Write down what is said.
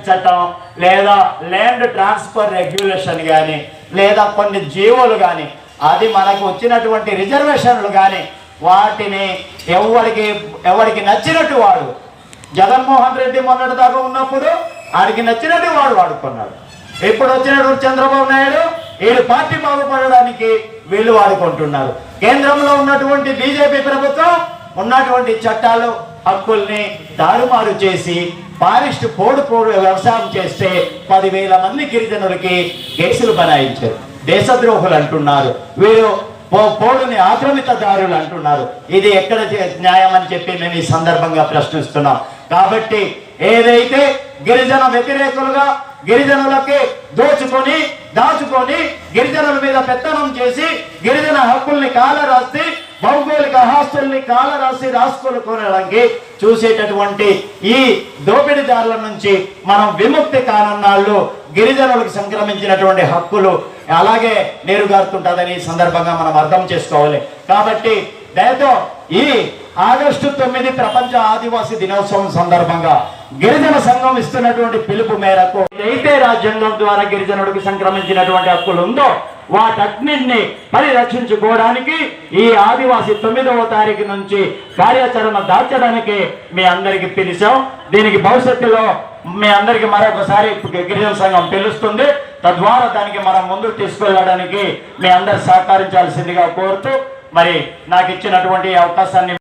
చట్టం లేదా land transfer regulation కానీ లేదా కొన్ని జీవోలు కానీ అది మనకు వచ్చినటువంటి రిజర్వేషన్లు కానీ వాటిని ఎవరికి నచ్చినట్టు వాడు జగన్మోహన్ రెడ్డి మొన్నటి దాకా ఉన్నప్పుడు వాడికి నచ్చినట్టు వాడు వాడుకున్నాడు. ఇప్పుడు వచ్చినటువంటి చంద్రబాబు నాయుడు వీళ్ళు పార్టీ బాగుపడడానికి వీళ్ళు వాడుకుంటున్నారు. కేంద్రంలో ఉన్నటువంటి బీజేపీ ప్రభుత్వం ఉన్నటువంటి చట్టాలు హక్కుల్ని తారుమారు చేసి ఫారెస్ట్ పోడు వ్యవసాయం చేస్తే 10,000 మంది గిరిజనులకి కేసులు బనాయించారు. దేశద్రోహులు అంటున్నారు, వీరు పోడుని ఆక్రమితదారులు అంటున్నారు. ఇది ఎక్కడ న్యాయం అని చెప్పి మేము ఈ సందర్భంగా ప్రశ్నిస్తున్నాం. కాబట్టి ఏదైతే గిరిజన వ్యతిరేకులుగా గిరిజనులకి దాచుకొని గిరిజనుల మీద పెత్తనం చేసి గిరిజన హక్కుల్ని కాలరాసి భౌగోళిక ఆస్తుల్ని రాసుకోవడానికి చూసేటటువంటి ఈ దోపిడీదారుల నుంచి మనం విముక్తి కానున్నాళ్ళు గిరిజనులకు సంక్రమించినటువంటి హక్కులు అలాగే నీరుగారుతుంటుందని సందర్భంగా మనం అర్థం చేసుకోవాలి. కాబట్టి దయతో ఈ ఆగస్టు 9 ప్రపంచ ఆదివాసీ దినోత్సవం సందర్భంగా గిరిజన సంఘం ఇస్తున్నటువంటి పిలుపు మేరకు ఏదైతే రాజ్యాంగం ద్వారా గిరిజనుడికి సంక్రమించినటువంటి హక్కులు ఉందో వాటన్నింటినీ పరిరక్షించుకోవడానికి ఈ ఆదివాసీ 9వ తారీఖు నుంచి కార్యాచరణ దాల్చడానికి మీ అందరికి పిలిచాం. దీనికి భవిష్యత్తులో మీ అందరికి మరొకసారి గిరిజన సంఘం పిలుస్తుంది. తద్వారా దానికి మనం ముందుకు తీసుకెళ్ళడానికి మీ అందరు సహకరించాల్సిందిగా కోరుతూ మరి నాకు ఇచ్చినటువంటి అవకాశాన్ని